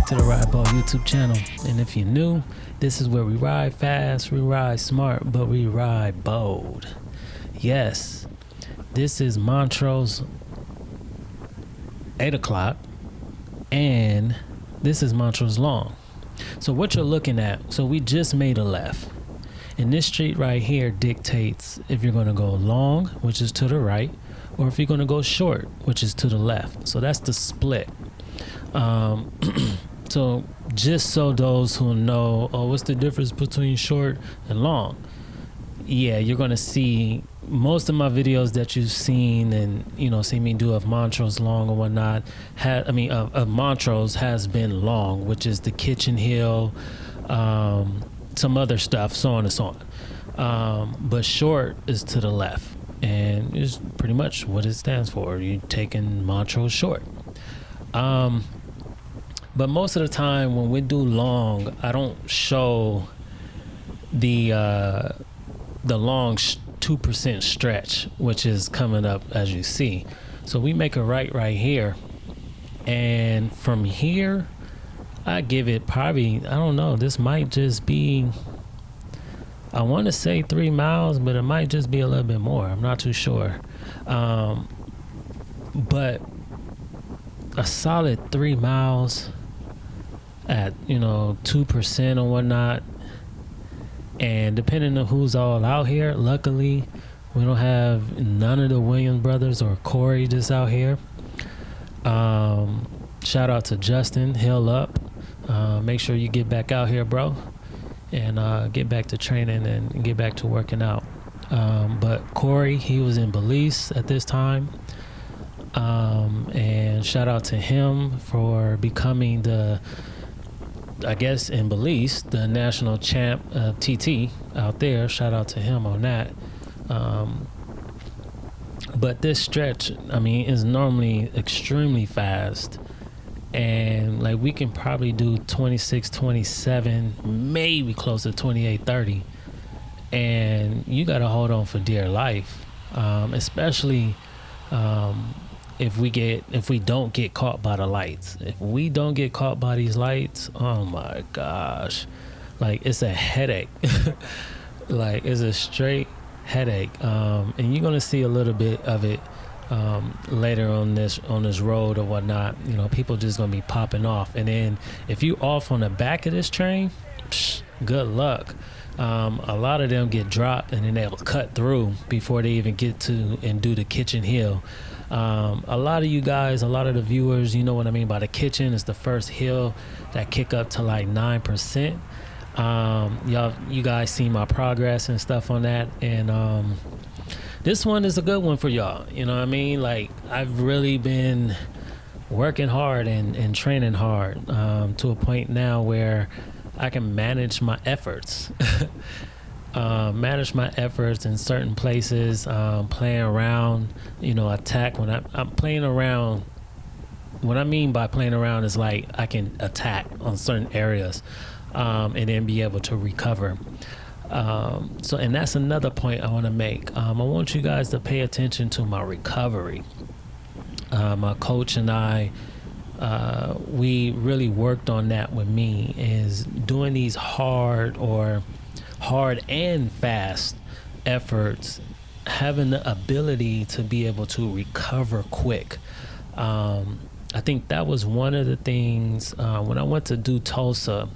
back to the RideBold YouTube channel. And if you're new, this is where we ride fast, we ride smart, but we ride bold. Yes, this is Montrose 8 o'clock, and this is Montrose Long. So what you're looking at, so we just made a left. And this street right here dictates if you're going to go long, which is to the right, or if you're going to go short, which is to the left. So that's the split. So just so those who know, oh, what's the difference between short and long? Yeah, you're going to see most of my videos that you've seen and, you know, see me do of Montrose Long or whatnot. Of Montrose has been long, which is the kitchen hill, some other stuff, so on and so on. But short is to the left, and it's pretty much what it stands for. You're taking Montrose short. But most of the time when we do long, I don't show the long 2% stretch, which is coming up as you see. So we make a right here, and from here I give it probably, I don't know, this might just be, I want to say 3 miles, but it might just be a little bit more. I'm not too sure. But a solid 3 miles at, 2% or whatnot. And depending on who's all out here, luckily we don't have none of the Williams brothers or Corey just out here. Shout out to Justin, Hill up. Make sure you get back out here, bro, and get back to training and get back to working out. But Corey, he was in Belize at this time. And shout out to him for becoming in Belize, the national champ of TT out there. Shout out to him on that. But this stretch, is normally extremely fast. And like we can probably do 26, 27, maybe close to 28, 30. And you got to hold on for dear life, especially if we don't get caught by the lights. If we don't get caught by these lights, oh my gosh, like it's a headache. Like it's a straight headache. And you're gonna see a little bit of it later on this road or whatnot. People just gonna be popping off, and then if you off on the back of this train, good luck. A lot of them get dropped, and then they'll cut through before they even get to and do the kitchen hill. A lot of you guys, a lot of the viewers, you know what I mean by the kitchen. It's the first hill that kick up to like 9%. You guys see my progress and stuff on that, and this one is a good one for y'all. You know what I mean? Like I've really been working hard and training hard to a point now where I can manage my efforts. Manage my efforts in certain places, playing around, attack. When I'm playing around, what I mean by playing around is like I can attack on certain areas and then be able to recover. And that's another point I want to make. I want you guys to pay attention to my recovery. My coach and I, we really worked on that with me, is doing these hard and fast efforts, having the ability to be able to recover quick. I think that was one of the things when I went to do Tulsa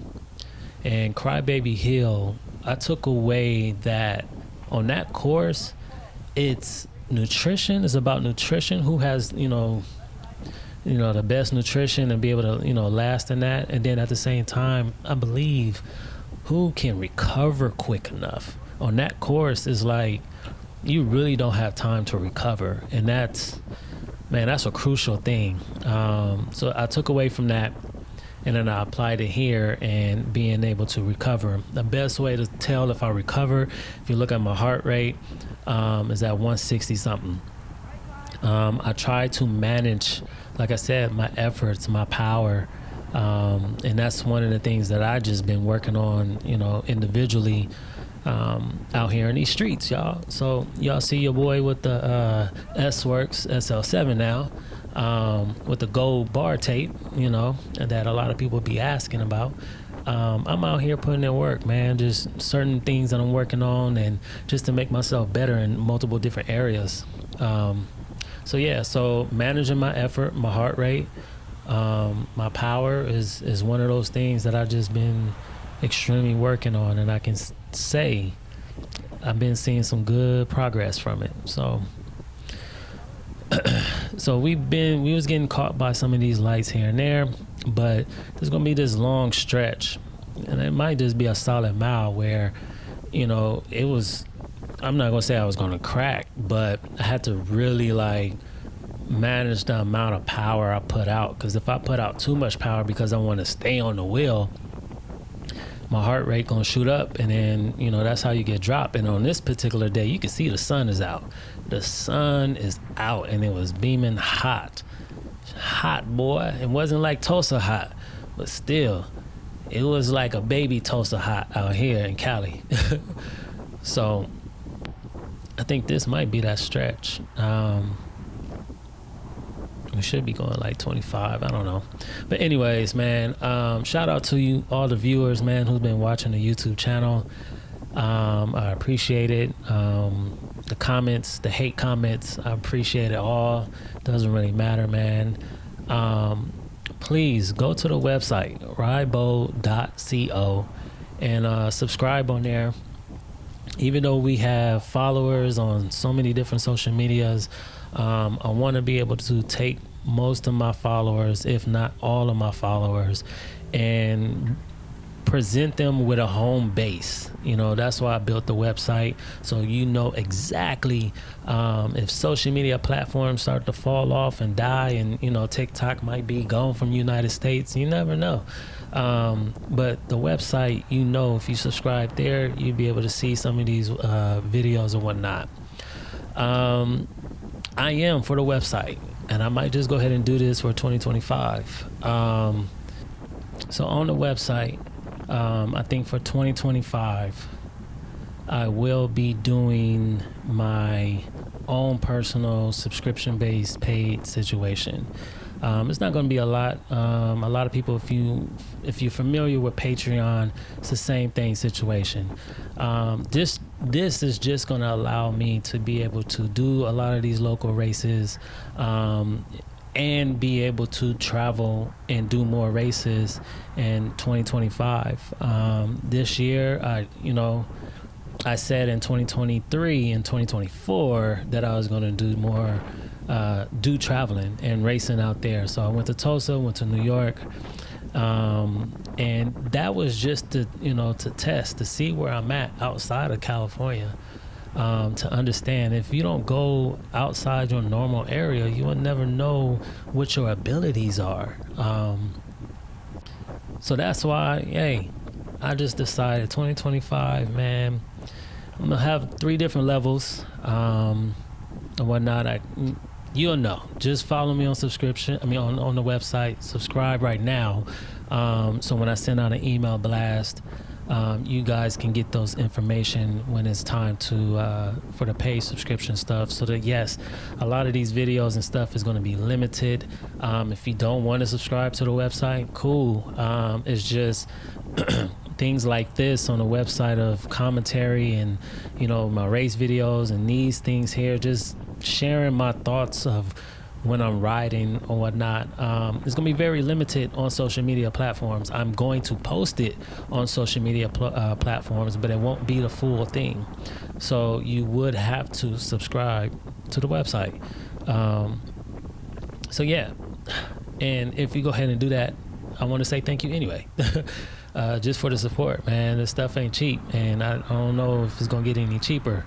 and Crybaby Hill, I took away that on that course, it's nutrition. It's about nutrition. Who has, the best nutrition and be able to, last in that. And then at the same time, I believe who can recover quick enough. On that course is like, you really don't have time to recover. And that's a crucial thing. So I took away from that, and then I applied it here and being able to recover. The best way to tell if I recover, if you look at my heart rate, is at 160 something. I try to manage, like I said, my efforts, my power, and that's one of the things that I just been working on, individually, out here in these streets, y'all. So y'all see your boy with the S-Works SL7 now. with the gold bar tape, you know, that a lot of people be asking about. I'm out here putting in work, man. Just certain things that I'm working on, and just to make myself better in multiple different areas. So managing my effort, my heart rate, my power is one of those things that I've just been extremely working on, and I can say I've been seeing some good progress from it. So we was getting caught by some of these lights here and there, but there's gonna be this long stretch, and it might just be a solid mile where, you know, I'm not gonna say I was gonna crack, but I had to really like manage the amount of power I put out, because if I put out too much power because I want to stay on the wheel, my heart rate gonna shoot up, and then, you know, that's how you get dropped. And on this particular day, you can see the sun is out. The sun is out, and it was beaming hot, boy. It wasn't like Tulsa hot, but still, it was like a baby Tulsa hot out here in Cali. So I think this might be that stretch. We should be going like 25. I don't know. But anyways, man, shout out to you, all the viewers, man, who's been watching the YouTube channel. I appreciate it. The comments, the hate comments, I appreciate it all. Doesn't really matter, man. Please go to the website, ridebold.co, and subscribe on there. Even though we have followers on so many different social medias, I want to be able to take most of my followers, if not all of my followers, and present them with a home base. You know, that's why I built the website, so you know exactly if social media platforms start to fall off and die, and, you know, TikTok might be gone from United States. You never know. But the website, you know, if you subscribe there, you'll be able to see some of these videos and whatnot. I am for the website, and I might just go ahead and do this for 2025. So on the website, I think for 2025, I will be doing my own personal subscription-based paid situation. It's not going to be a lot. A lot of people, if you're familiar with Patreon, it's the same thing situation. This is just going to allow me to be able to do a lot of these local races, and be able to travel and do more races in 2025. This year, I said in 2023 and 2024 that I was going to do more, do traveling and racing out there. So I went to Tulsa, went to New York, and that was just to test, to see where I'm at outside of California, to understand if you don't go outside your normal area, you will never know what your abilities are. So that's why, hey, I just decided 2025, man, I'm gonna have 3 different levels, and whatnot. You'll know. Just follow me on subscription. On the website. Subscribe right now, so when I send out an email blast, you guys can get those information when it's time to for the paid subscription stuff. So that, yes, a lot of these videos and stuff is going to be limited. If you don't want to subscribe to the website, cool. It's just things like this on the website of commentary and, my race videos and these things here, just sharing my thoughts of when I'm riding or whatnot. It's going to be very limited on social media platforms. I'm going to post it on social media platforms, but it won't be the full thing. So you would have to subscribe to the website. So yeah, and if you go ahead and do that, I want to say thank you anyway. Just for the support, man. This stuff ain't cheap, and I don't know if it's going to get any cheaper.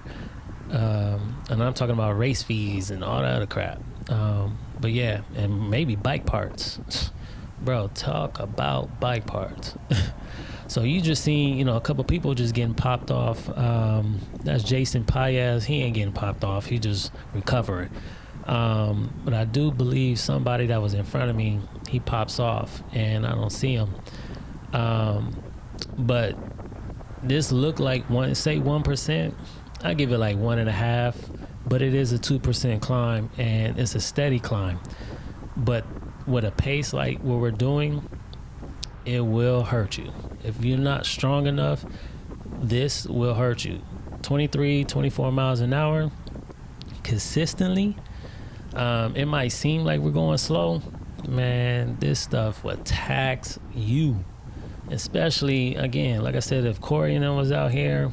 And I'm talking about race fees and all that other crap. But yeah, and maybe bike parts. Bro, talk about bike parts. So you just seen, a couple people just getting popped off. That's Jason Paez. He ain't getting popped off. He just recovering. But I do believe somebody that was in front of me, he pops off, and I don't see him. But this looked like 1%. I give it like 1.5, but it is a 2% climb, and it's a steady climb. But with a pace like what we're doing, it will hurt you. If you're not strong enough, this will hurt you. 23, 24 miles an hour consistently. It might seem like we're going slow. Man, this stuff will tax you. Especially, again, like I said, if Corey and them was out here,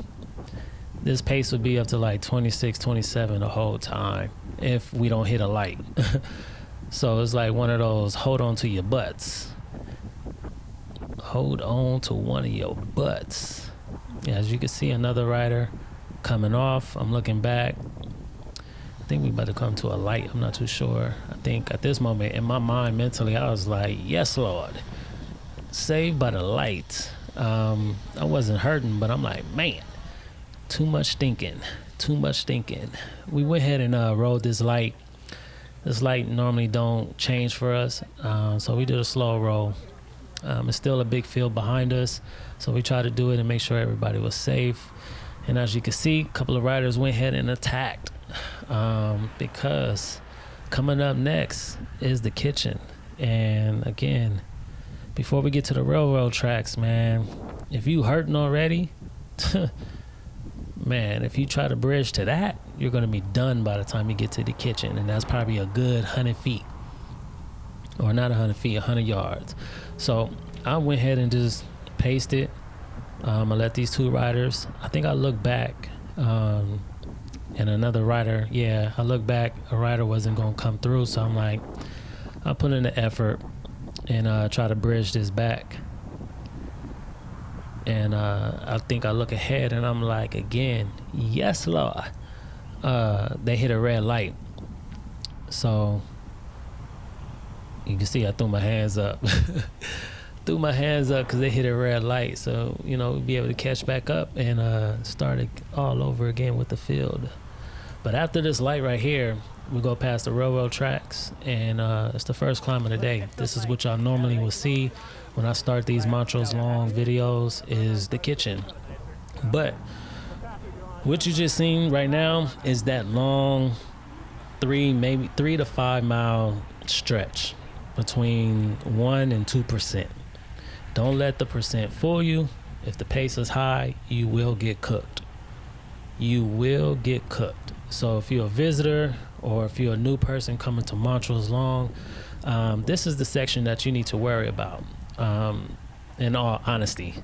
this pace would be up to like 26, 27 the whole time if we don't hit a light. So it's like one of those hold on to your butts. Hold on to one of your butts. Yeah, as you can see, another rider coming off. I'm looking back. I think we about to come to a light. I'm not too sure. I think at this moment in my mind mentally, I was like, yes, Lord. Saved by the light. I wasn't hurting, but I'm like, man, too much thinking. We went ahead and rode this light. This light normally don't change for us, so we did a slow roll. It's still a big field behind us, so we tried to do it and make sure everybody was safe. And as you can see, a couple of riders went ahead and attacked, because coming up next is the kitchen. And again, before we get to the railroad tracks, man, if you hurting already, man, if you try to bridge to that, you're going to be done by the time you get to the kitchen. And that's probably a good 100 feet. Or not 100 feet, 100 yards. So I went ahead and just paced it. I let these two riders, I think I looked back, and another rider, I looked back, a rider wasn't going to come through. So I'm like, I'll put in the effort and try to bridge this back. And I think I look ahead and I'm like, again, yes, Lord. They hit a red light. So you can see I threw my hands up. Because they hit a red light. So, we'll be able to catch back up and start it all over again with the field. But after this light right here, we go past the railroad tracks, and it's the first climb of the day. This is what y'all normally will see when I start these Montrose Long videos, is the kitchen. But what you just seen right now is that long 3 to 5 mile stretch between 1% and 2%. Don't let the percent fool you. If the pace is high, you will get cooked. So if you're a visitor or if you're a new person coming to Montrose Long, this is the section that you need to worry about, in all honesty.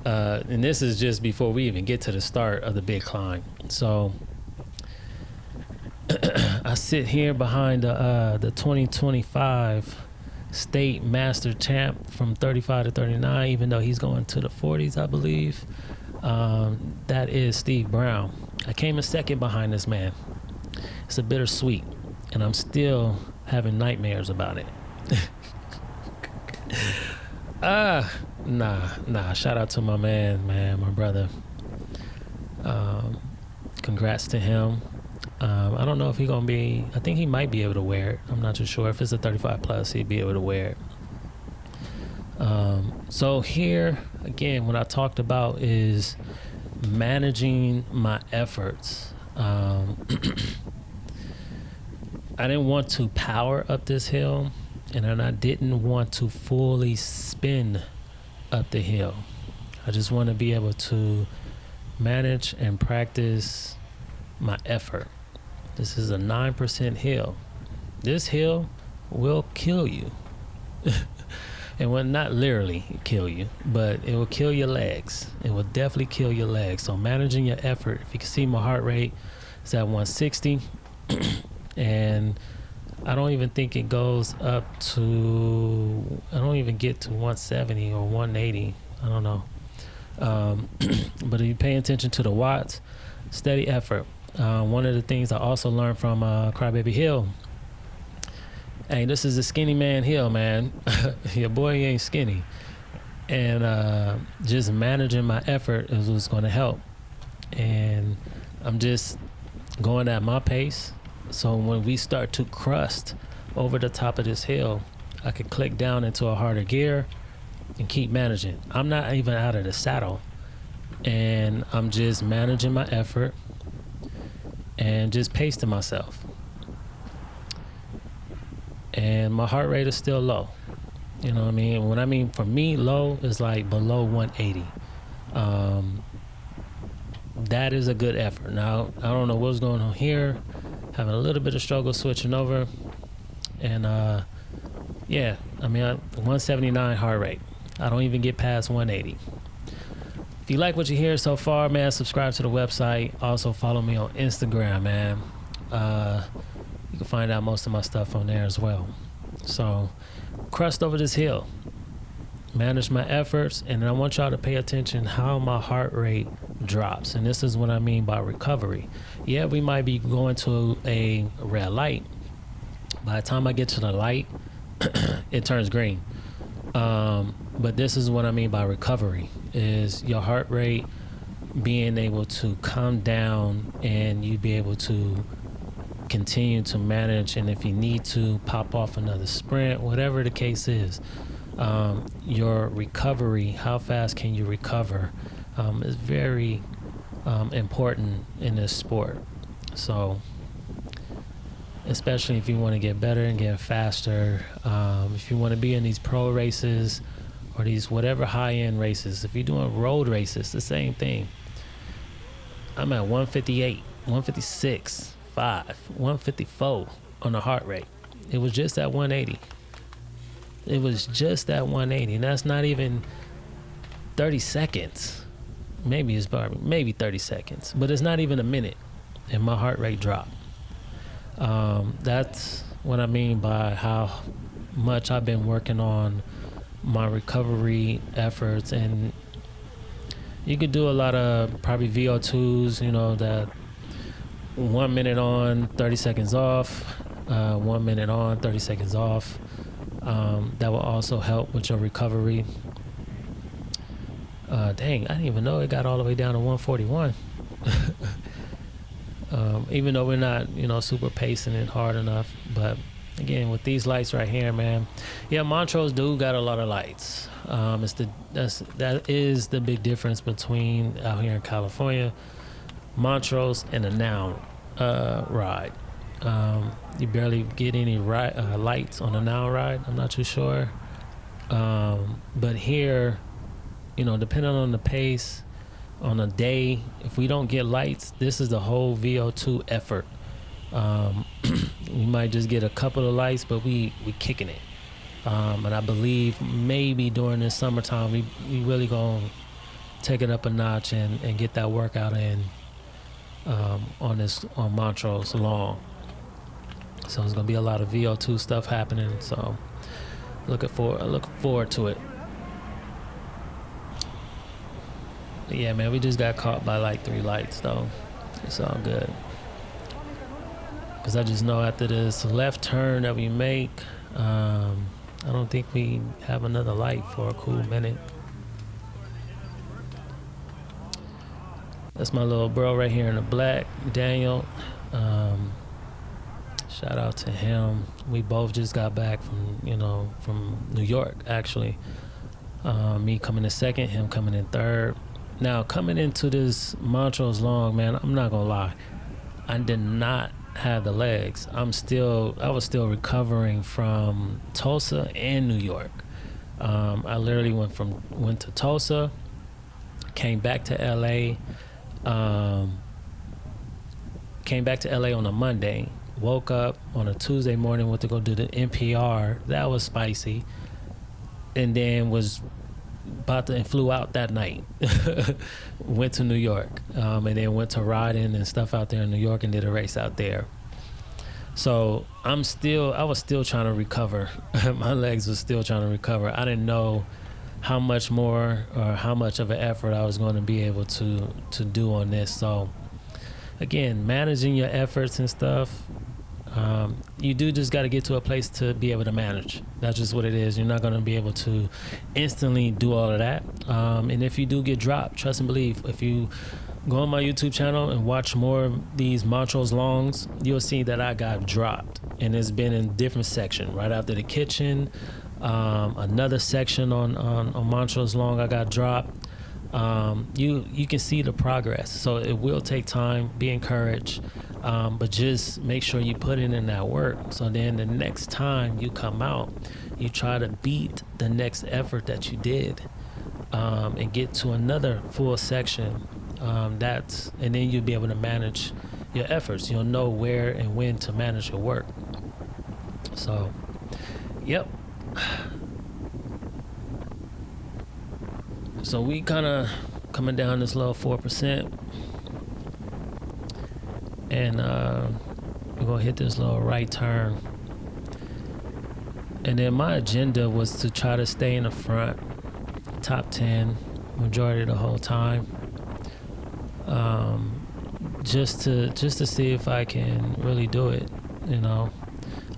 And this is just before we even get to the start of the big climb. So I sit here behind the 2025 state master champ from 35 to 39, even though he's going to the 40s, I believe. That is Steve Brown. I came in second behind this man. It's a bittersweet, and I'm still having nightmares about it. Nah. Shout out to my man, my brother. Congrats to him. I don't know if he's gonna be. I think he might be able to wear it. I'm not too sure. If it's a 35 plus, he'd be able to wear it. So here again, what I talked about is managing my efforts. I didn't want to power up this hill, and then I didn't want to fully spin up the hill. I just want to be able to manage and practice my effort. This is a 9% hill. This hill will kill you. It will not literally kill you, but it will kill your legs. It will definitely kill your legs. So managing your effort. If you can see, my heart rate is at 160. And I don't even think it goes up to, I don't even get to 170 or 180. I don't know. But if you pay attention to the watts, steady effort. One of the things I also learned from Crybaby Hill, hey, this is a skinny man hill, man. Your boy ain't skinny. And just managing my effort is what's going to help. And I'm just going at my pace. So when we start to crust over the top of this hill, I can click down into a harder gear and keep managing. I'm not even out of the saddle. And I'm just managing my effort and just pacing myself. and my heart rate is still low. You know what I mean? When I mean for me, low is like below 180. That is a good effort. Now, I don't know what's going on here. Having a little bit of struggle switching over. And yeah, I mean, 179 heart rate. I don't even get past 180. If you like what you hear so far, man, subscribe to the website. Also follow me on Instagram, man. You can find out most of my stuff on there as well. So, crust over this hill. Manage my efforts, and I want y'all to pay attention how my heart rate drops. And this is what I mean by recovery. Yeah, we might be going to a red light. By the time I get to the light, it turns green. But this is what I mean by recovery, is your heart rate being able to come down and you be able to continue to manage, and if you need to pop off another sprint, whatever the case is, your recovery, how fast can you recover, is very important in this sport. So especially if you want to get better and get faster, if you want to be in these pro races or these whatever high-end races, if you're doing road races, the same thing. I'm at 158, 156, 154 on the heart rate. It was just at 180. It was just at 180, and that's not even 30 seconds. Maybe 30 seconds, but it's not even a minute, and my heart rate dropped. That's what I mean by how much I've been working on my recovery efforts. And you could do a lot of probably VO2s, you know, that 1 minute on, 30 seconds off, 1 minute on, 30 seconds off. That will also help with your recovery. Dang, I didn't even know it got all the way down to 141. Even though we're not, you know, super pacing it hard enough. But again, with these lights right here, man, yeah, Montrose do got a lot of lights. That is the big difference between out here in California, Montrose and a now ride. You barely get any lights on a now ride. I'm not too sure. But here, you know, depending on the pace, on a day, if we don't get lights, this is the whole VO2 effort. We might just get a couple of lights, but we kicking it. And I believe maybe during this summertime, we really gonna take it up a notch and get that workout in on Montrose Long. So there's gonna be a lot of VO2 stuff happening. So look forward to it. But yeah, man, we just got caught by like 3 lights though. It's all good. Cause I just know after this left turn that we make, I don't think we have another light for a cool minute. That's my little bro right here in the black, Daniel. Shout out to him. We both just got back from New York, actually. Me coming in second, him coming in third. Now, coming into this Montrose Long, man, I'm not gonna lie, I did not have the legs. I was still recovering from Tulsa and New York. I literally went to Tulsa, came back to LA, on a Monday, woke up on a Tuesday morning, went to go do the NPR. That was spicy. And then flew out that night. Went to New York, and then went to riding and stuff out there in New York and did a race out there. So I was still trying to recover. My legs were still trying to recover. I didn't know how much more or how much of an effort I was going to be able to do on this. So again, managing your efforts and stuff, you do just got to get to a place to be able to manage. That's just what it is. You're not going to be able to instantly do all of that. And if you do get dropped, trust and believe, if you go on my YouTube channel and watch more of these Montrose Longs, you'll see that I got dropped. And it's been in different sections. Right after the kitchen, another section on Montrose Long, I got dropped. You can see the progress. So it will take time. Be encouraged. But just make sure you put in that work. So then the next time you come out, you try to beat the next effort that you did, and get to another full section. And then you'll be able to manage your efforts. You'll know where and when to manage your work. So, yep. So we kind of coming down this little 4%, and we're gonna hit this little right turn. And then my agenda was to try to stay in the front, top 10, majority of the whole time. Just to see if I can really do it, you know.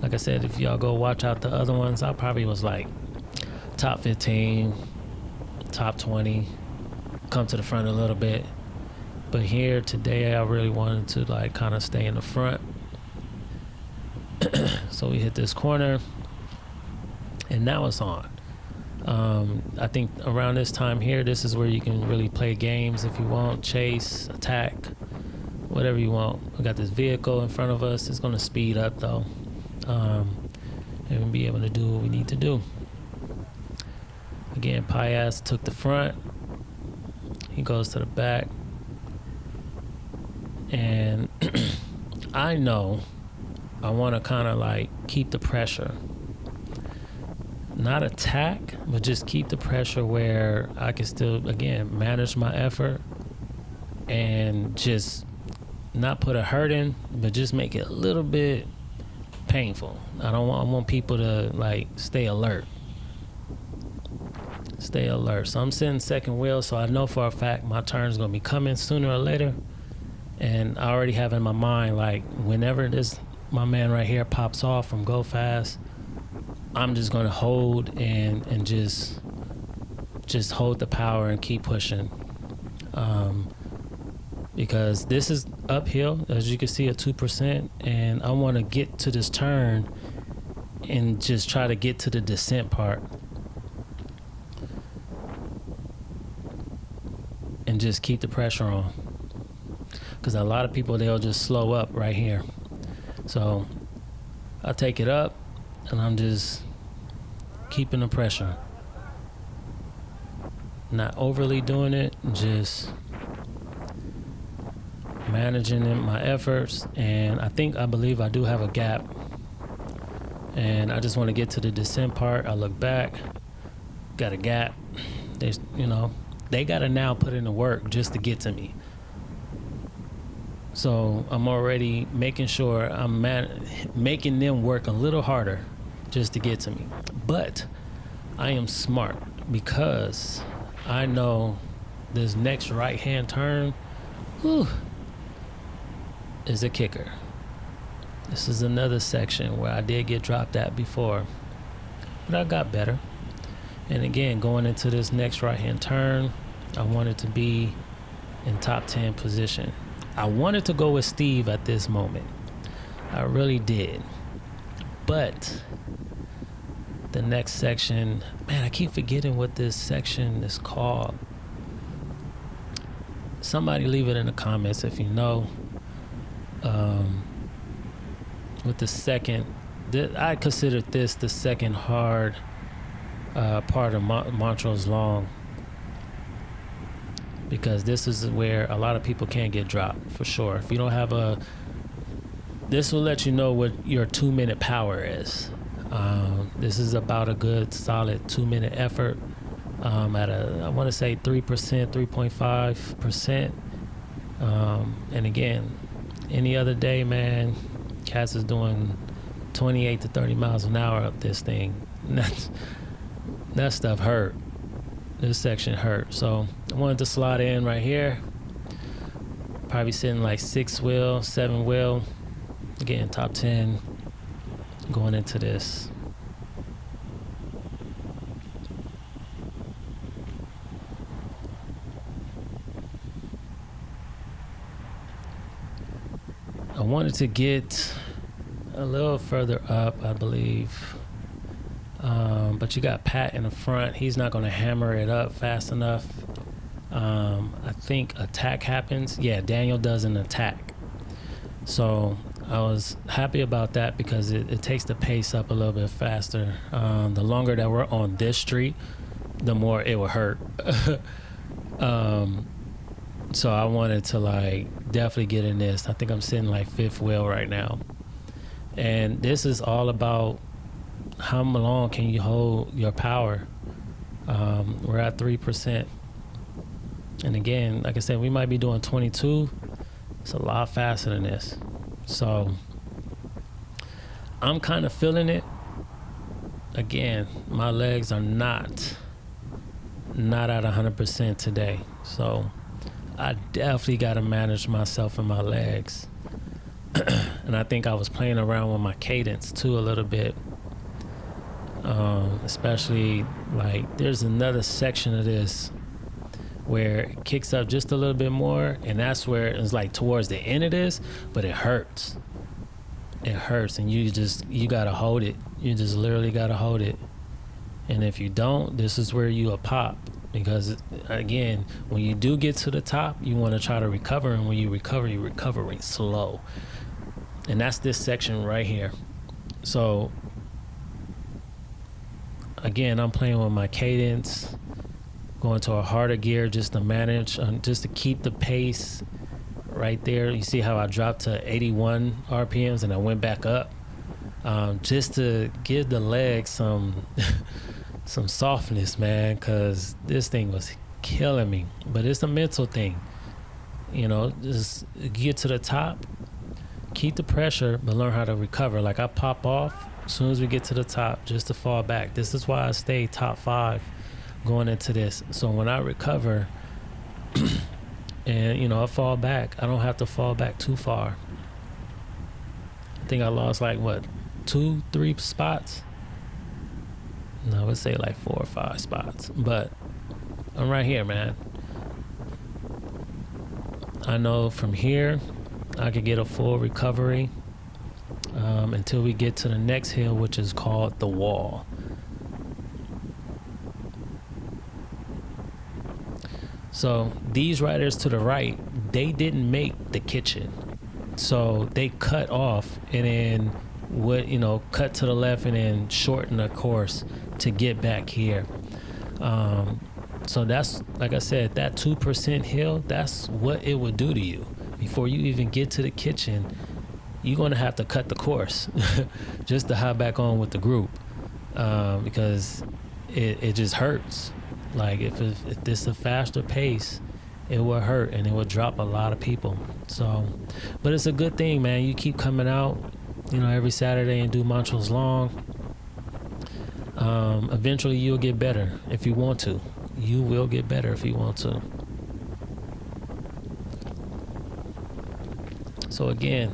Like I said, if y'all go watch out the other ones, I probably was like top 15, top 20, come to the front a little bit. But here today, I really wanted to like kind of stay in the front. So we hit this corner, and now it's on. I think around this time here, this is where you can really play games if you want, chase, attack, whatever you want. We got this vehicle in front of us. It's going to speed up though, and we'll be able to do what we need to do. Again, Piaz took the front. He goes to the back. And I know I want to kind of like keep the pressure. Not attack, but just keep the pressure where I can still, again, manage my effort and just not put a hurt in, but just make it a little bit painful. I want people to like stay alert. Stay alert. So I'm sitting second wheel, so I know for a fact my turn's gonna be coming sooner or later. And I already have in my mind, like, whenever my man right here pops off from Go Fast, I'm just gonna hold and just hold the power and keep pushing. Because this is uphill, as you can see, at 2%, and I want to get to this turn and just try to get to the descent part. And just keep the pressure on. Because a lot of people, they'll just slow up right here. So I take it up, and I'm just keeping the pressure. Not overly doing it, just managing my efforts. And I believe I do have a gap. And I just want to get to the descent part. I look back, got a gap. They got to now put in the work just to get to me. So I'm already making sure I'm making them work a little harder just to get to me. But I am smart because I know this next right-hand turn is a kicker. This is another section where I did get dropped at before, but I got better. And again, going into this next right-hand turn, I wanted to be in top 10 position. I wanted to go with Steve at this moment. I really did. But the next section, man, I keep forgetting what this section is called. Somebody leave it in the comments if you know. With the second, I considered this the second hard part of Montrose Long. Because this is where a lot of people can't get dropped, for sure. If you don't have this will let you know what your 2-minute power is. This is about a good solid 2-minute effort at I want to say 3%, 3.5%. And again, any other day, man, Cass is doing 28 to 30 miles an hour up this thing. That stuff hurt. This section hurt. So I wanted to slide in right here. Probably sitting like 6 wheel, 7 wheel. Again, top 10 going into this. I wanted to get a little further up, I believe. But you got Pat in the front. He's not going to hammer it up fast enough. I think attack happens. Yeah, Daniel does an attack. So I was happy about that because it takes the pace up a little bit faster. The longer that we're on this street, the more it will hurt. So I wanted to like definitely get in this. I think I'm sitting like fifth wheel right now. And this is all about how long can you hold your power. We're at 3%. And again, like I said, we might be doing 22. It's a lot faster than this. So I'm kind of feeling it. Again, my legs are not at 100% today. So I definitely got to manage myself and my legs. And I think I was playing around with my cadence too a little bit. Especially like there's another section of this where it kicks up just a little bit more, and that's where it's like towards the end of this, but it hurts. It hurts, and you gotta hold it. You just literally gotta hold it. And if you don't, this is where you will pop. Because again, when you do get to the top, you want to try to recover, and when you recover, you're recovering slow. And that's this section right here. So again, I'm playing with my cadence, going to a harder gear just to manage, just to keep the pace right there. You see how I dropped to 81 RPMs and I went back up, just to give the legs some some softness, man, because this thing was killing me. But it's a mental thing, you know. Just get to the top, keep the pressure, but learn how to recover. Like I pop off as soon as we get to the top, just to fall back. This is why I stay top 5 going into this. So when I recover and I fall back, I don't have to fall back too far. I think I lost like what, 2-3 spots. No, I would say like 4 or 5 spots, but I'm right here, man. I know from here I could get a full recovery until we get to the next hill, which is called the wall. So these riders to the right, they didn't make the kitchen. So they cut off and then cut to the left and then shorten the course to get back here. So that's, like I said, that 2% hill, that's what it would do to you. Before you even get to the kitchen, you're going to have to cut the course just to hop back on with the group, because it just hurts. Like if this is a faster pace, it will hurt and it will drop a lot of people. So, but it's a good thing, man. You keep coming out, every Saturday and do Montrose Long. Eventually you'll get better if you want to. You will get better if you want to. So again,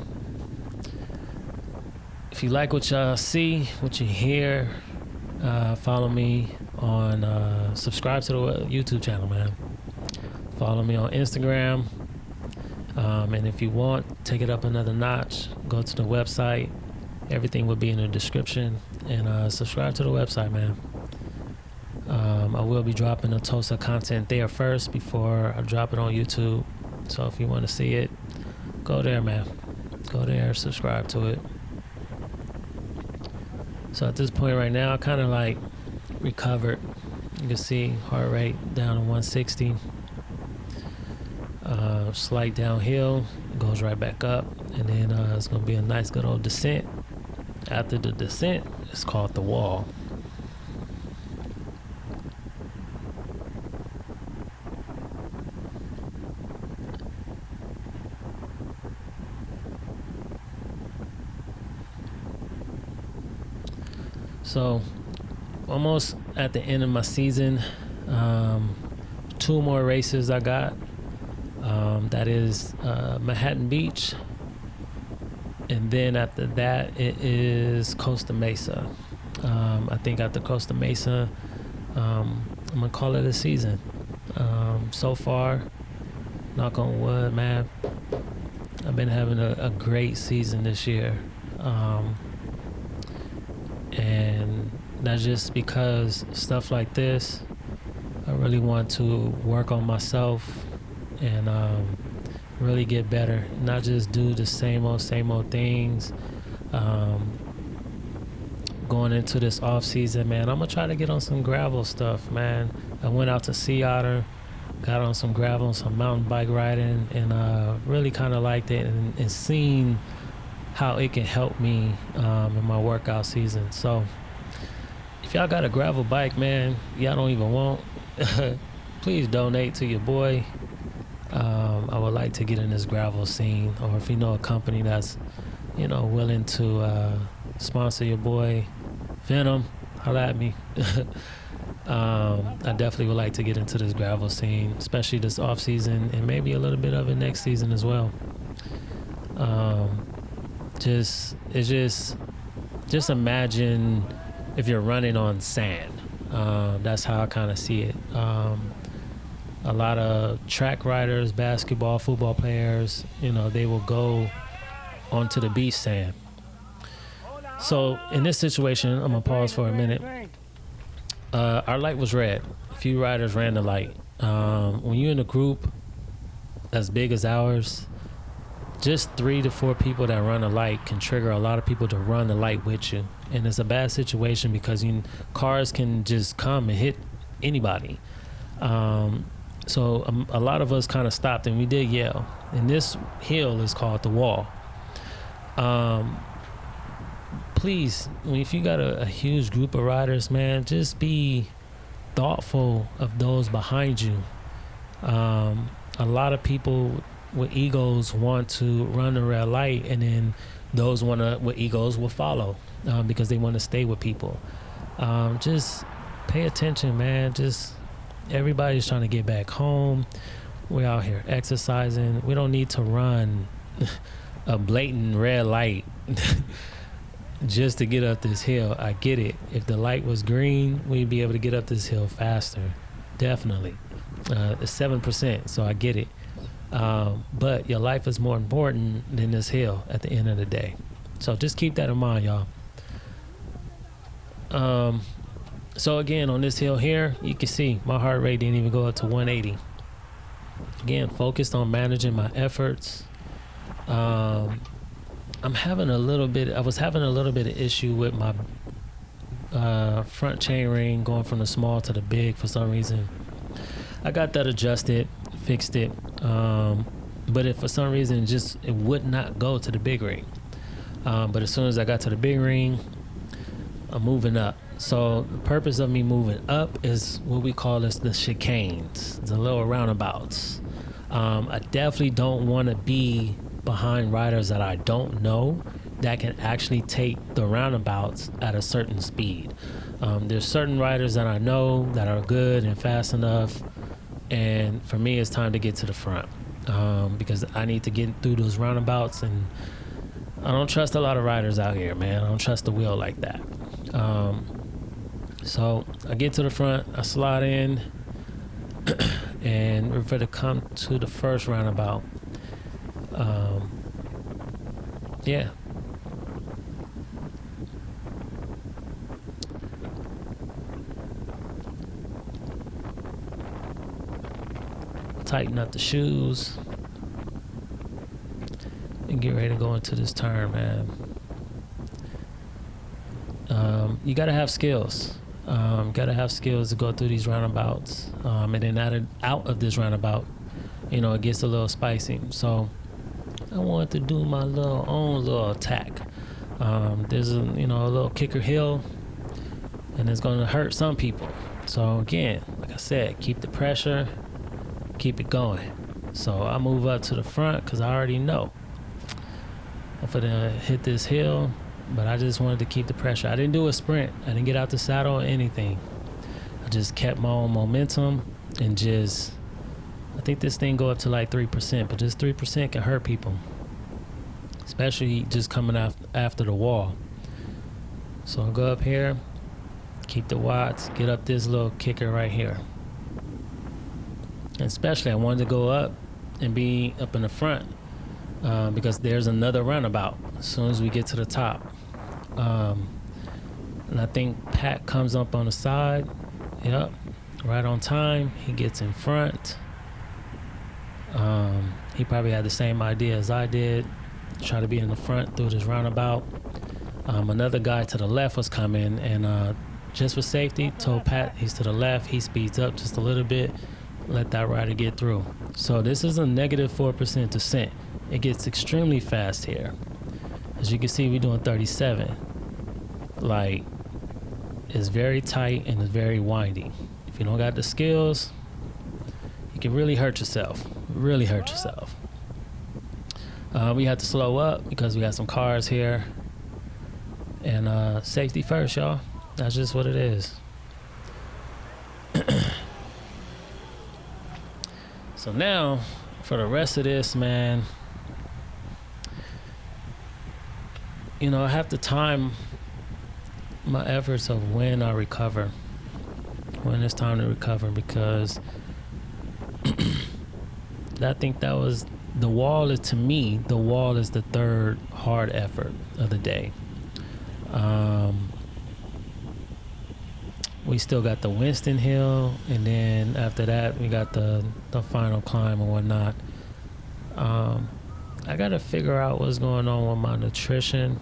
if you like what y'all see, what you hear, follow me on, subscribe to the YouTube channel, man. Follow me on Instagram. And if you want, take it up another notch, go to the website. Everything will be in the description. And subscribe to the website, man. I will be dropping the Tulsa content there first before I drop it on YouTube. So if you want to see it, go there, man. Go there, subscribe to it. So at this point right now, I kind of like recovered. You can see heart rate down to 160. Slight downhill, goes right back up, and then it's gonna be a nice good old descent. After the descent, it's called the wall. So almost at the end of my season. 2 more races I got. That is Manhattan Beach, and then after that it is Costa Mesa. I think after Costa Mesa, I'm gonna call it a season. So far, knock on wood, man, I've been having a great season this year, and that's just because stuff like this, I really want to work on myself and really get better, not just do the same old things. Um, Going into this off season, man, I'm gonna try to get on some gravel stuff, man. I went out to Sea Otter, got on some gravel, some mountain bike riding, and really kind of liked it, and seen how it can help me in my workout season. So if y'all got a gravel bike, man, y'all don't even want, please donate to your boy. I would like to get in this gravel scene, or if you know a company that's, willing to sponsor your boy Venom, holla at me. I definitely would like to get into this gravel scene, especially this off season, and maybe a little bit of it next season as well. Just imagine if you're running on sand. That's how I kind of see it. A lot of track riders, basketball, football players, they will go onto the beach sand. So in this situation, I'm gonna pause for a minute. Our light was red. A few riders ran the light. When you're in a group as big as ours, just 3 to 4 people that run the light can trigger a lot of people to run the light with you. And it's a bad situation because cars can just come and hit anybody. So a lot of us kind of stopped and we did yell. And this hill is called the Wall. Please, if you got a huge group of riders, man, just be thoughtful of those behind you. A lot of people with egos want to run the red light, and then those with egos will follow because they want to stay with people. Just pay attention, man. Just everybody's trying to get back home. We're out here exercising. We don't need to run a blatant red light just to get up this hill. I get it. If the light was green, we'd be able to get up this hill faster. Definitely. It's 7%, so I get it. But your life is more important than this hill at the end of the day. So just keep that in mind, y'all. So again, on this hill here, you can see my heart rate didn't even go up to 180. Again, focused on managing my efforts. I was having a little bit of issue with my front chain ring going from the small to the big for some reason. I got that adjusted, fixed it, but if for some reason it would not go to the big ring. But as soon as I got to the big ring, I'm moving up. So the purpose of me moving up is what we call the chicanes, the little roundabouts. I definitely don't want to be behind riders that I don't know that can actually take the roundabouts at a certain speed. There's certain riders that I know that are good and fast enough, and for me it's time to get to the front because I need to get through those roundabouts, and I don't trust a lot of riders out here, man. I don't trust the wheel like that. So I get to the front, I slide in, and we're ready to come to the first roundabout. Yeah. Tighten up the shoes and get ready to go into this turn, man. You gotta have skills. Gotta have skills to go through these roundabouts. And then out of this roundabout, it gets a little spicy. So I wanted to do my own little attack. There's a little kicker hill, and it's gonna hurt some people. So again, like I said, keep the pressure, keep it going. So I move up to the front because I already know I'm gonna hit this hill, but I just wanted to keep the pressure. I didn't do a sprint. I didn't get out the saddle or anything. I just kept my own momentum and I think this thing go up to like 3%, but just 3% can hurt people, especially just coming after the wall. So I'll go up here, keep the watts, get up this little kicker right here. And especially I wanted to go up and be up in the front because there's another roundabout as soon as we get to the top. And I think Pat comes up on the side. Yep, right on time. He gets in front. He probably had the same idea as I did. Try to be in the front through this roundabout. Another guy to the left was coming, and just for safety, told Pat he's to the left. He speeds up just a little bit, let that rider get through. So this is a negative 4% descent. It gets extremely fast here. As you can see, we're doing 37. Like, it's very tight and it's very windy. If you don't got the skills, you can really hurt yourself. Really hurt yourself. We had to slow up because we got some cars here. And safety first, y'all. That's just what it is. So now, for the rest of this, man, you know, I have to time my efforts of when I recover, when it's time to recover, because I think that was, the wall is, to me, the wall is the third hard effort of the day. We still got the Winston Hill, and then after that we got the final climb and whatnot. I gotta figure out what's going on with my nutrition,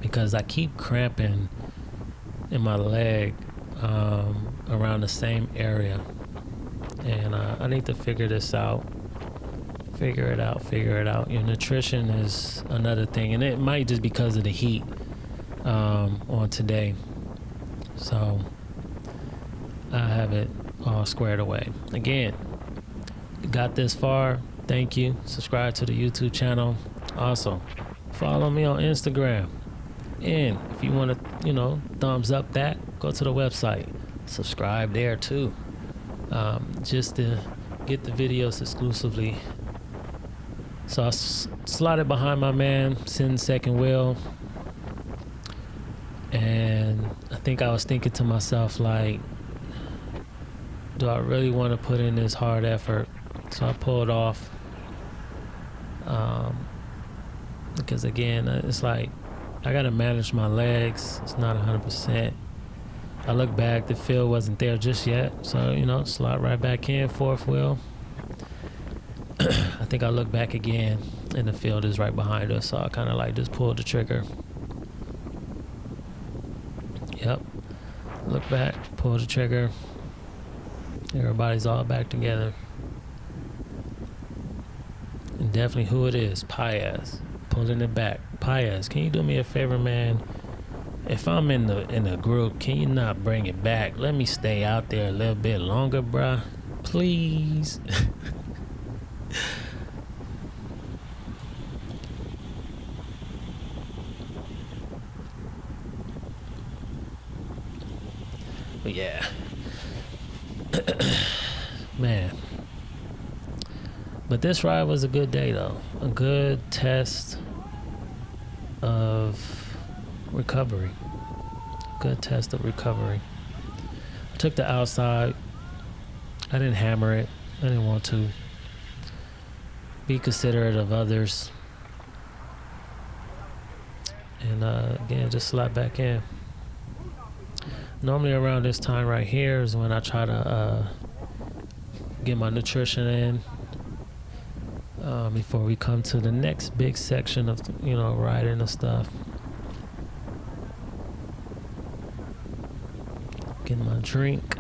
because I keep cramping in my leg around the same area, and I need to figure this out. Figure it out. Your nutrition is another thing, and it might just because of the heat on today. So I have it all squared away. Again, got this far, thank you. Subscribe to the YouTube channel. Also, follow me on Instagram. And if you want to, you know, thumbs up that, go to the website. Subscribe there too. Just to get the videos exclusively. So I slotted behind my man, sitting second wheel. And I think I was thinking to myself, like, do I really want to put in this hard effort? So I pulled off. Because again, it's like, I got to manage my legs. It's not 100%. I look back, the field wasn't there just yet. So, you know, slot right back in, fourth wheel. I think I look back again, and the field is right behind us. So I kind of like just pulled the trigger. Yep. Look back, pull the trigger. Everybody's all back together. And definitely who it is, Paez. Pulling it back. Paez, can you do me a favor, man? If I'm in the group, can you not bring it back? Let me stay out there a little bit longer, bruh. Please. But yeah, man. But this ride was a good day, though. A good test of recovery. Good test of recovery. I took the outside. I didn't hammer it. I didn't want to. Be considerate of others. And again, just slide back in. Normally around this time right here is when I try to get my nutrition in before we come to the next big section of, you know, riding and stuff. Getting my drink.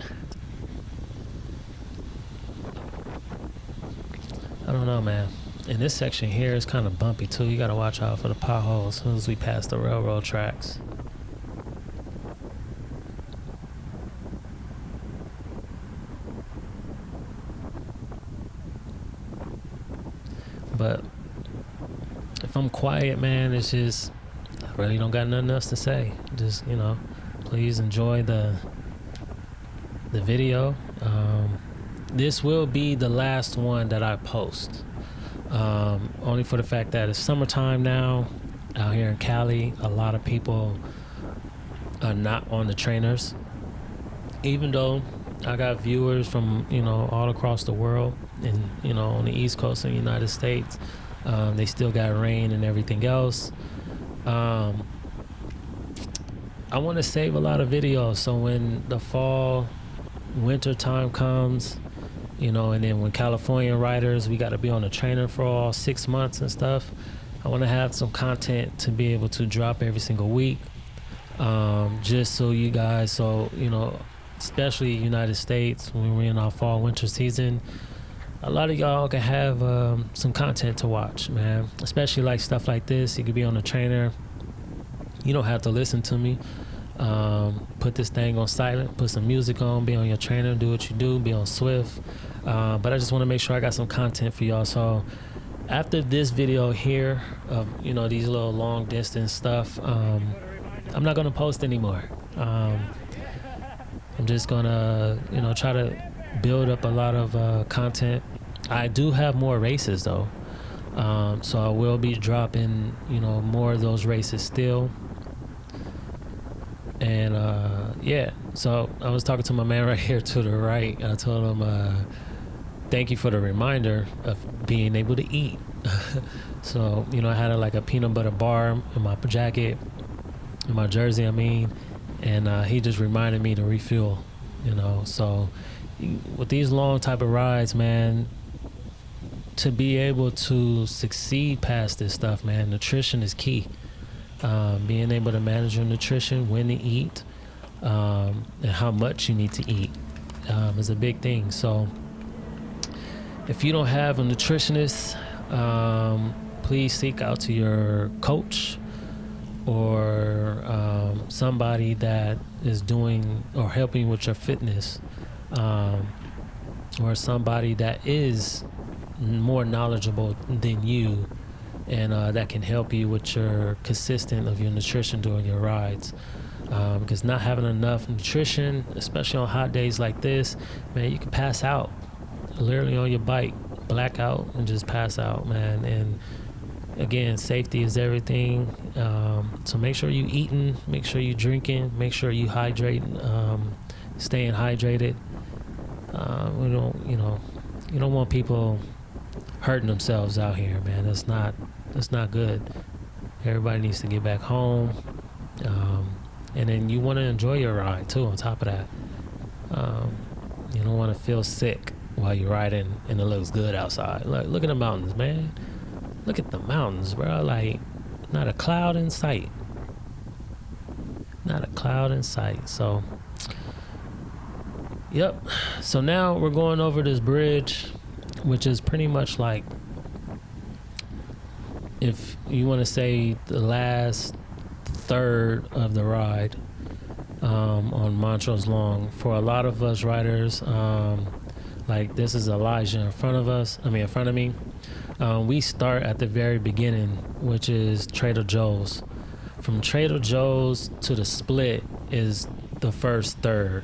I don't know, man. And this section here is kind of bumpy too. You gotta watch out for the potholes as soon as we pass the railroad tracks. But if I'm quiet, man, it's just, I really don't got nothing else to say. Just, you know, please enjoy the video. This will be the last one that I post. Only for the fact that it's summertime now out here in Cali. A lot of people are not on the trainers. Even though I got viewers from, you know, all across the world, and, you know, on the East Coast of the United States, they still got rain and everything else. I want to save a lot of videos, so when the fall, winter time comes, you know. And then when California riders, we got to be on a trainer for all 6 months and stuff. I want to have some content to be able to drop every single week, just so you guys, so you know, especially United States, when we're in our fall winter season, a lot of y'all can have some content to watch, man. Especially like stuff like this. You could be on a trainer. You don't have to listen to me. Put this thing on silent, put some music on, be on your trainer, do what you do, be on Swift. But I just want to make sure I got some content for y'all. So after this video here of, you know, these little long distance stuff, I'm not going to post anymore. I'm just going to, you know, try to build up a lot of content. I do have more races though. So I will be dropping, you know, more of those races still. And yeah, so I was talking to my man right here to the right. I told him, thank you for the reminder of being able to eat. So, you know, I had like a peanut butter bar in my jacket, in my jersey, I mean, and he just reminded me to refuel, you know. So with these long type of rides, man, to be able to succeed past this stuff, man, nutrition is key. Being able to manage your nutrition, when to eat, and how much you need to eat is a big thing. So if you don't have a nutritionist, please seek out to your coach or somebody that is doing or helping with your fitness, or somebody that is more knowledgeable than you, and that can help you with your consistent of your nutrition during your rides. Because not having enough nutrition, especially on hot days like this, man, you can pass out literally on your bike, black out and just pass out, man. And again, safety is everything. So make sure you eating, make sure you drinking, make sure you hydrating, staying hydrated. We don't, you know, you don't want people hurting themselves out here, man. That's not good. Everybody needs to get back home, and then you want to enjoy your ride too. On top of that, you don't want to feel sick while you're riding and it looks good outside. Look at the mountains, man. Look at the mountains, bro. Like, not a cloud in sight. Not a cloud in sight. So, yep. So now we're going over this bridge, which is pretty much like, if you want to say, the last third of the ride on Montrose Long. For a lot of us riders, like this is Elijah in front of me. We start at the very beginning, which is Trader Joe's. From Trader Joe's to the split is the first third.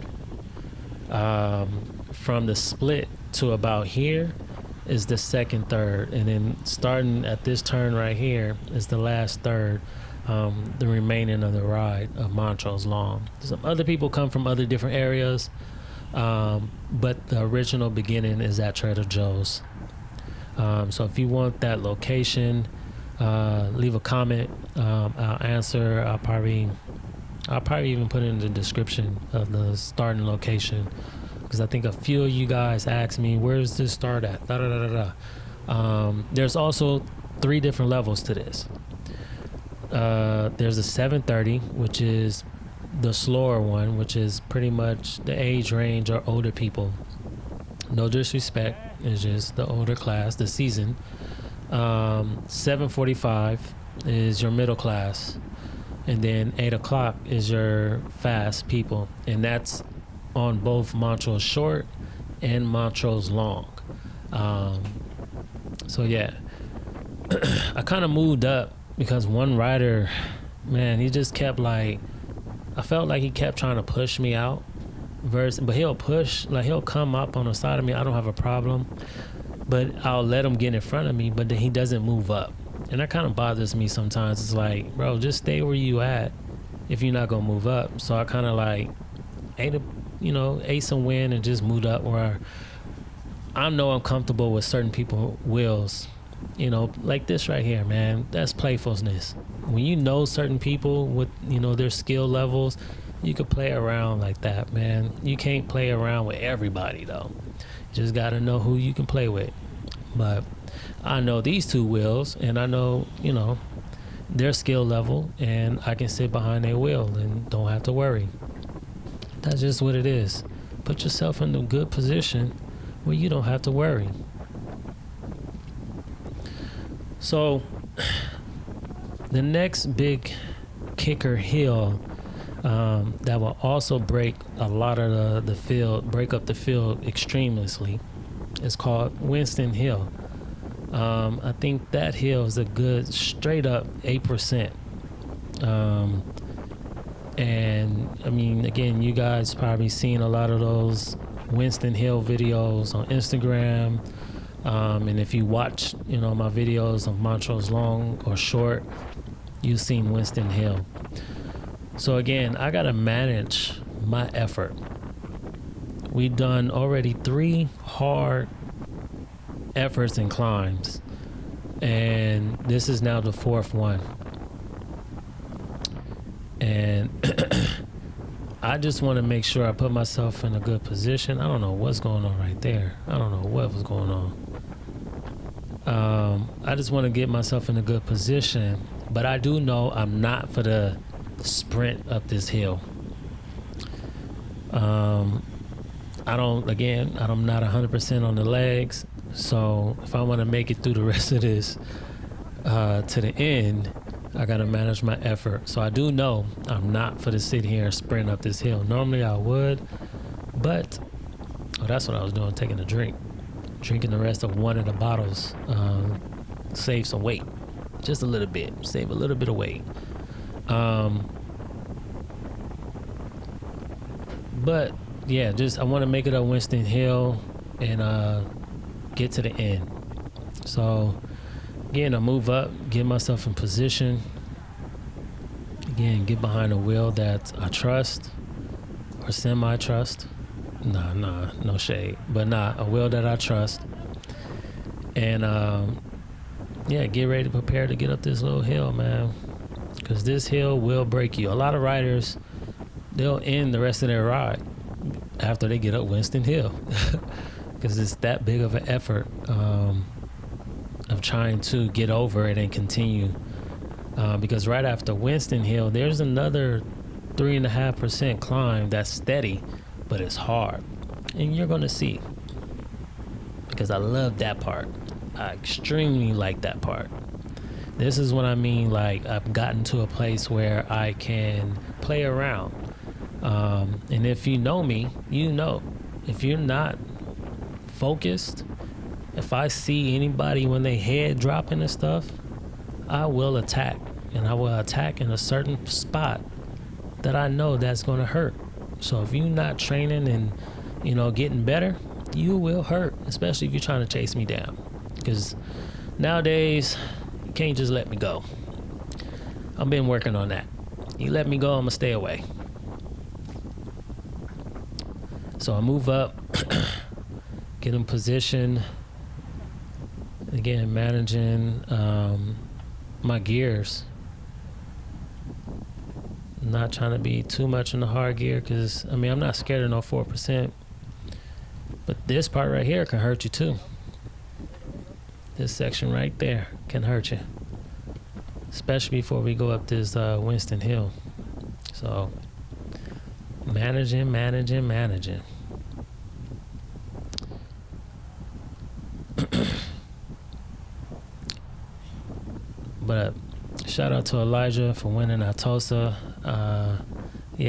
From the split to about here is the second third, and then starting at this turn right here is the last third, the remaining of the ride of Montrose Long. Some other people come from other different areas, but the original beginning is at Trader Joe's. So if you want that location, leave a comment. I'll answer. I'll probably even put it in the description of the starting location, because I think a few of you guys asked me, where's this start at? There's also 3 different levels to this. There's a 730, which is the slower one, which is pretty much the age range or older people. No disrespect, it's just the older class, the season. 745 is your middle class, and then 8 o'clock is your fast people, and that's on both Montrose Short and Montrose Long. So yeah, I kind of moved up because one rider, man, he just kept like, I felt like he kept trying to push me out. But he'll push, like he'll come up on the side of me. I don't have a problem, but I'll let him get in front of me, but then he doesn't move up. And that kind of bothers me sometimes. It's like, bro, just stay where you at if you're not gonna move up. So I kind of like ate some wind and just moved up where I know I'm comfortable with certain people's wheels. You know, like this right here, man, that's playfulness. When you know certain people with, you know, their skill levels, you could play around like that, man. You can't play around with everybody though. Just got to know who you can play with. But I know these two wheels, and I know, you know, their skill level, and I can sit behind their wheel and don't have to worry. That's just what it is. Put yourself in a good position where you don't have to worry. So the next big kicker hill that will also break a lot of the field, break up the field extremely, is called Winston Hill. I think that hill is a good straight up 8%. And I mean, again, you guys probably seen a lot of those Winston Hill videos on Instagram. And if you watch, you know, my videos of Montrose Long or short, you've seen Winston Hill. So again, I got to manage my effort. We've done already 3 hard efforts and climbs, and this is now the 4th one. And I just want to make sure I put myself in a good position. I don't know what's going on right there. I don't know what was going on. I just want to get myself in a good position, but I do know I'm not for the sprint up this hill. I'm not 100% on the legs. So if I want to make it through the rest of this to the end, I got to manage my effort. So I do know I'm not for to sit here and sprint up this hill. Normally I would, but that's what I was doing, taking a drink. Drinking the rest of one of the bottles, save some weight. Just a little bit. Save a little bit of weight. But yeah, I want to make it up Winston Hill and get to the end. So again, I move up, get myself in position. Again, get behind a wheel that I trust or semi-trust. No shade, but a wheel that I trust. And get ready to prepare to get up this little hill, man, because this hill will break you. A lot of riders, they'll end the rest of their ride after they get up Winston Hill because it's that big of an effort of trying to get over it and continue, because right after Winston Hill there's another 3.5% climb that's steady, but it's hard, and you're gonna see, because I love that part. I extremely like that part. This is what I mean, like I've gotten to a place where I can play around. And if you know me, you know, if you're not focused, if I see anybody when they head dropping and stuff, I will attack, and I will attack in a certain spot that I know that's going to hurt. So if you're not training and, you know, getting better, you will hurt, especially if you're trying to chase me down, because nowadays you can't just let me go. I've been working on that. You let me go, I'm gonna stay away. So I move up, get in position. Again, managing my gears. Not trying to be too much in the hard gear, because I mean, I'm not scared of no 4%, but this part right here can hurt you too. This section right there can hurt you, especially before we go up this Winston Hill. So managing. But shout out to Elijah for winning our Tulsa.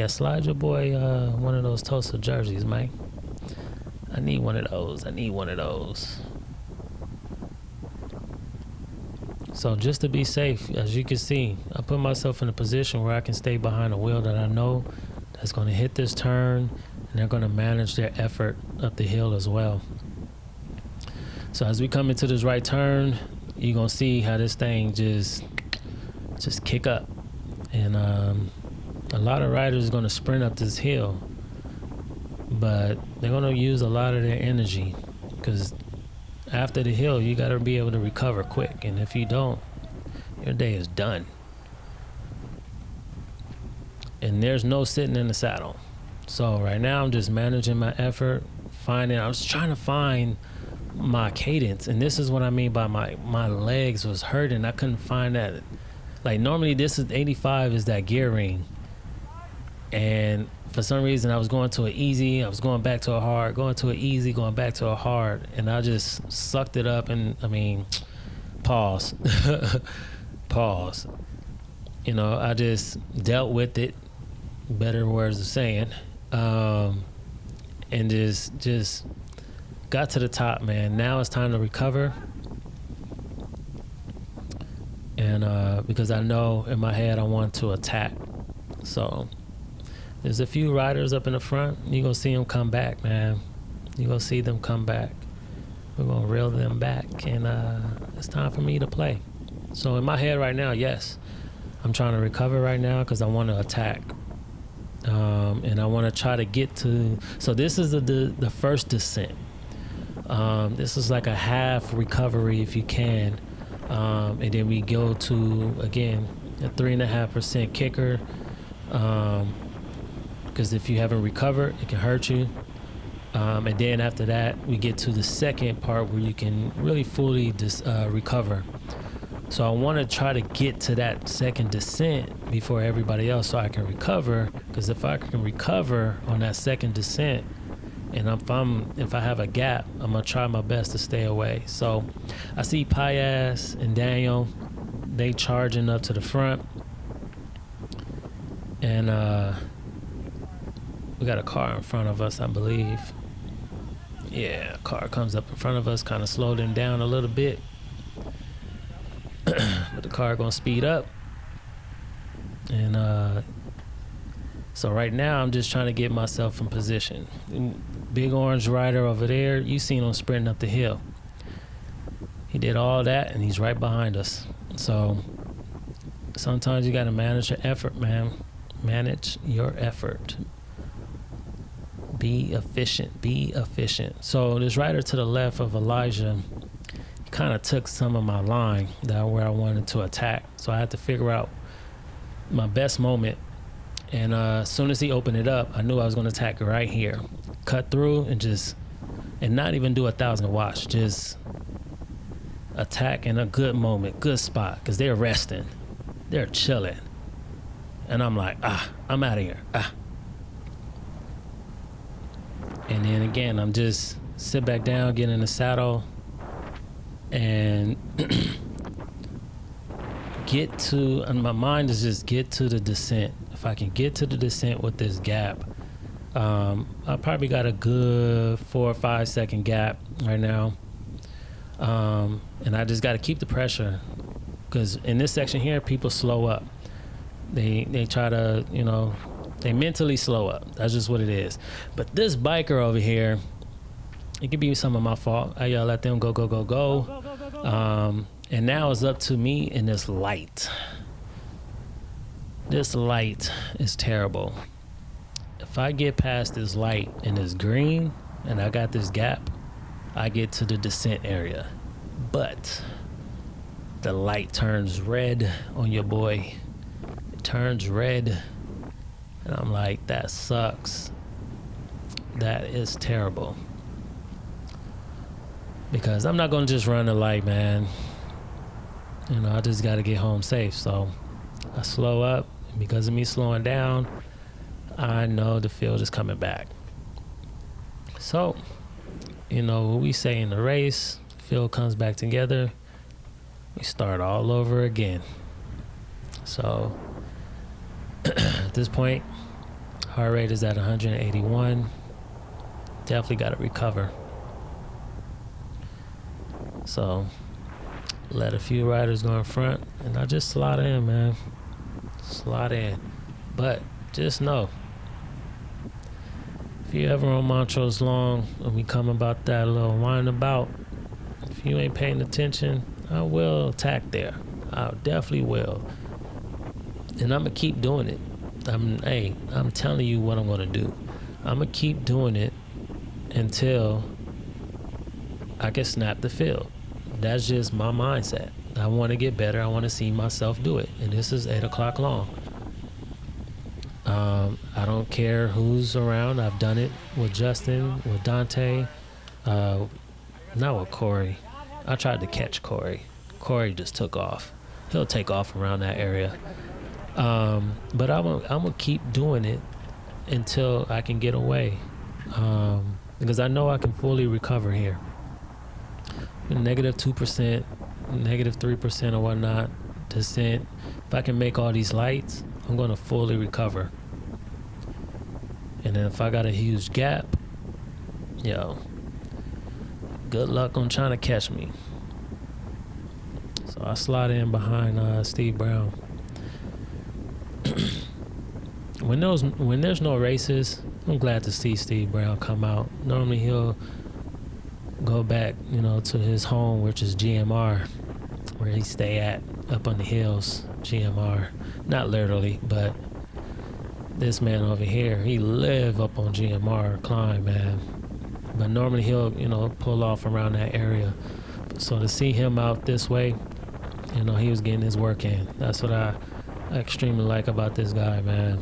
Slide your boy one of those Tulsa jerseys, Mike. I need one of those. So just to be safe, as you can see, I put myself in a position where I can stay behind a wheel that I know that's going to hit this turn, and they're going to manage their effort up the hill as well. So as we come into this right turn, you're going to see how this thing just kick up. And a lot of riders are going to sprint up this hill, but they're going to use a lot of their energy, because after the hill, you got to be able to recover quick. And if you don't, your day is done. And there's no sitting in the saddle. So right now I'm just managing my effort, I was trying to find my cadence, and this is what I mean by my legs was hurting. I couldn't find that. Like normally this is 85 is that gear ring, and for some reason I was going to an easy, I was going back to a hard, going to an easy, going back to a hard, and I just sucked it up. And I mean, pause. Pause. You know, I just dealt with it, better words of saying, and just got to the top, man. Now it's time to recover. And because I know in my head I want to attack. So there's a few riders up in the front. You're going to see them come back, man. You're going to see them come back. We're going to reel them back, and it's time for me to play. So in my head right now, yes, I'm trying to recover right now because I want to attack. And I want to try to get to, so this is the first descent. This is like a half recovery if you can. And then we go to, again, a 3.5% kicker. Because if you haven't recovered, it can hurt you. And then after that, we get to the second part where you can really fully recover. So I want to try to get to that second descent before everybody else so I can recover. Because if I can recover on that second descent, and if I have a gap, I'm going to try my best to stay away. So I see Payas and Daniel, they charging up to the front. And we got a car in front of us, I believe. Yeah, a car comes up in front of us, kind of slowed him down a little bit. But the car going to speed up. And so right now I'm just trying to get myself in position. Big orange rider over there, you seen him sprinting up the hill. He did all that and he's right behind us. So sometimes you got to manage your effort, man. Manage your effort. Be efficient. Be efficient. So this rider to the left of Elijah, he kind of took some of my line where I wanted to attack. So I had to figure out my best moment. And as soon as he opened it up, I knew I was going to attack right here. Cut through and not even do 1,000 watts. Just attack in a good moment, good spot. Because they're resting. They're chilling. And I'm like, I'm out of here. And then again, I'm just sit back down, get in the saddle, and my mind is just get to the descent. If I can get to the descent with this gap, I probably got a good 4 or 5 second gap right now. And I just got to keep the pressure, because in this section here, people slow up. They try to, they mentally slow up. That's just what it is. But this biker over here, it could be some of my fault. I let them go. And now it's up to me in this light. This light is terrible. If I get past this light and it's green and I got this gap, I get to the descent area. But the light turns red on your boy. It turns red. And I'm like, that sucks. That is terrible. Because I'm not going to just run the light, man. I just got to get home safe. So I slow up. And because of me slowing down, I know the field is coming back. So, what we say in the race, field comes back together. We start all over again. So at this point, heart rate is at 181. Definitely got to recover. So let a few riders go in front, and I just slide in, man. Slide in. But just know, if you ever on Montrose Long and we come about that little wind-about, if you ain't paying attention, I will attack there. I definitely will. And I'm going to keep doing it. I'm telling you what I'm going to do. I'm going to keep doing it until I can snap the field. That's just my mindset. I want to get better. I want to see myself do it. And this is 8 o'clock long. I don't care who's around. I've done it with Justin, with Dante, not with Corey. I tried to catch Corey. Corey just took off. He'll take off around that area. But I'm gonna keep doing it until I can get away, because I know I can fully recover here. -2%, -3% or whatnot, descent. If I can make all these lights, I'm gonna fully recover. And then if I got a huge gap, yo, good luck on trying to catch me. So I slide in behind Steve Brown. When there's no races, I'm glad to see Steve Brown come out. Normally he'll go back, to his home, which is GMR, where he stay at up on the hills. GMR, not literally, but this man over here, he live up on GMR climb, man. But normally he'll, pull off around that area. So to see him out this way, he was getting his work in. That's what I extremely like about this guy, man.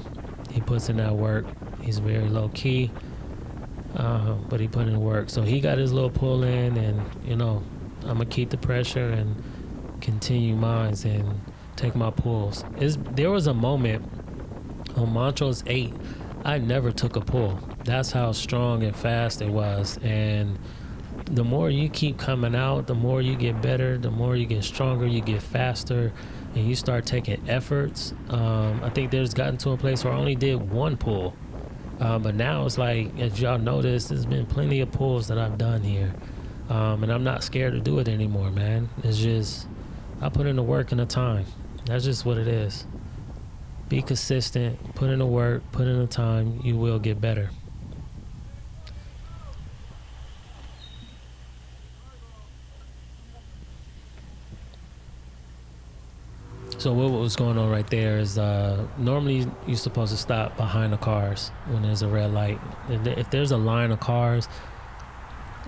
He puts in that work. He's very low key, but he put in work. So he got his little pull in, and I'm gonna keep the pressure and continue mines and take my pulls. There was a moment on Montrose 8, I never took a pull. That's how strong and fast it was. And the more you keep coming out, the more you get better, the more you get stronger, you get faster, and you start taking efforts. I think there's gotten to a place where I only did one pull. But now it's like, as y'all notice, there's been plenty of pulls that I've done here. And I'm not scared to do it anymore, man. It's just, I put in the work and the time. That's just what it is. Be consistent, put in the work, put in the time, you will get better. So what was going on right there is normally you're supposed to stop behind the cars when there's a red light. If there's a line of cars,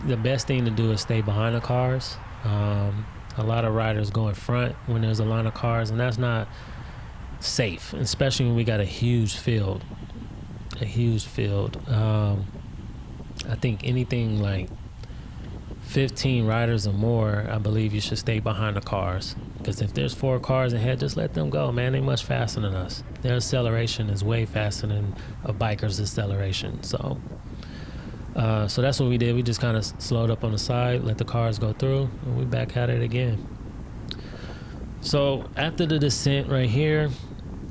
the best thing to do is stay behind the cars. A lot of riders go in front when there's a line of cars, and that's not safe, especially when we got a huge field. I think anything like 15 riders or more, I believe you should stay behind the cars. Because if there's 4 cars ahead, just let them go, man. They're much faster than us. Their acceleration is way faster than a biker's acceleration. So that's what we did. We just kind of slowed up on the side, let the cars go through, and we back at it again. So after the descent right here,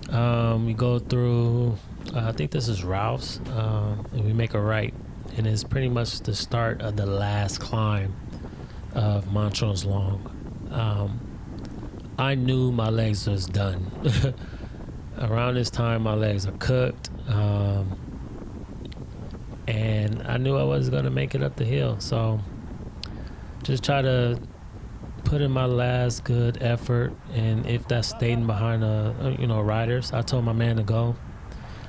we go through, I think this is Ralph's, and we make a right. And it's pretty much the start of the last climb of Montrose Long. I knew my legs was done. Around this time, my legs are cooked. And I knew I wasn't going to make it up the hill. So just try to put in my last good effort. And if that's staying behind, riders, I told my man to go.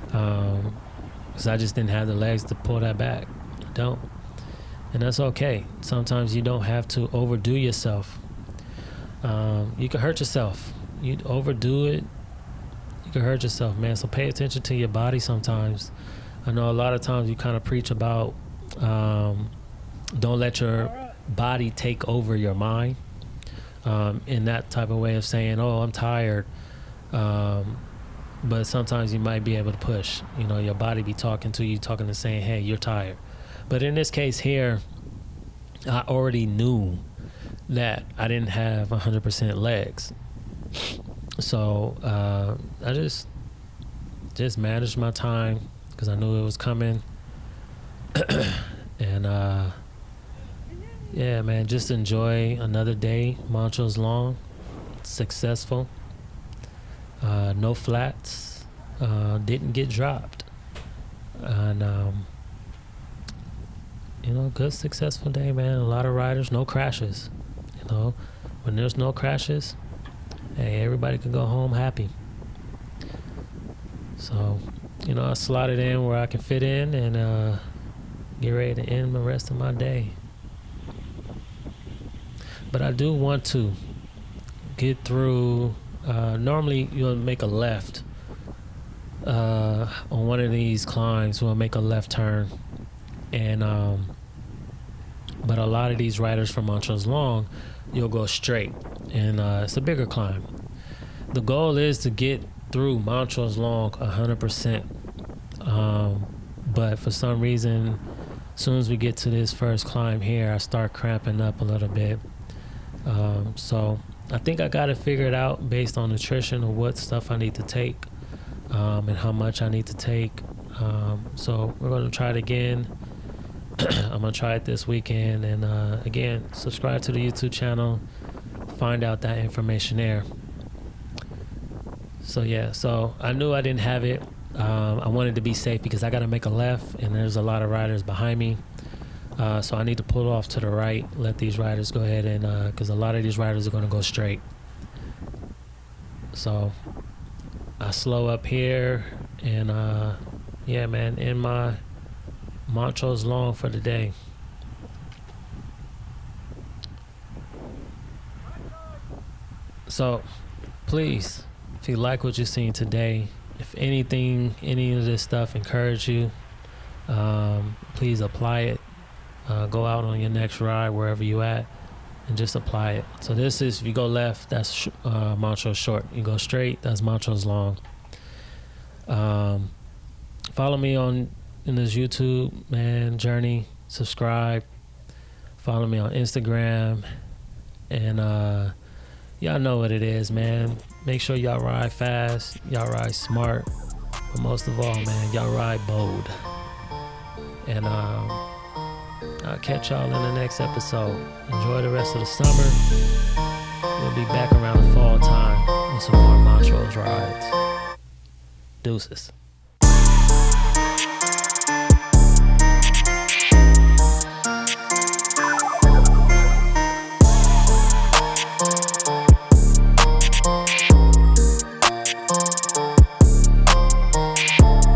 Because I just didn't have the legs to pull that back. I don't. And that's okay. Sometimes you don't have to overdo yourself. You can hurt yourself. You overdo it, you can hurt yourself, man. So pay attention to your body sometimes. I know a lot of times you kind of preach about don't let your body take over your mind, in that type of way of saying, oh, I'm tired. But sometimes you might be able to push. Your body be talking to you, saying, hey, you're tired. But in this case here, I already knew that I didn't have 100% legs. So I just managed my time because I knew it was coming. And yeah, man, just enjoy another day. Montrose Long, successful. No flats, didn't get dropped. And good successful day, man. A lot of riders, no crashes. When there's no crashes, hey, everybody can go home happy. So, I slotted in where I can fit in and get ready to end the rest of my day. But I do want to get through. Normally, you'll make a left on one of these climbs, we'll make a left turn, and but a lot of these riders from Montrose Long, you'll go straight, and it's a bigger climb. The goal is to get through Montrose Long 100%, but for some reason, as soon as we get to this first climb here, I start cramping up a little bit. So I think I got it figured out based on nutrition of what stuff I need to take, and how much I need to take. So we're going to try it again. I'm going to try it this weekend. And again, subscribe to the YouTube channel. Find out that information there. So yeah, so I knew I didn't have it. I wanted to be safe because I got to make a left, and there's a lot of riders behind me. So I need to pull off to the right, let these riders go ahead, and because a lot of these riders are going to go straight. So I slow up here, and yeah, man, in my Montrose Long for the day. So please, if you like what you've seen today, if anything, any of this stuff encourage you, please apply it. Go out on your next ride, wherever you at, and just apply it. So this is, if you go left, that's Montrose Short. You go straight, that's Montrose Long. Follow me in this YouTube, man, journey. Subscribe. Follow me on Instagram. And y'all know what it is, man. Make sure y'all ride fast. Y'all ride smart. But most of all, man, y'all ride bold. And I'll catch y'all in the next episode. Enjoy the rest of the summer. We'll be back around the fall time with some more Montrose rides. Deuces.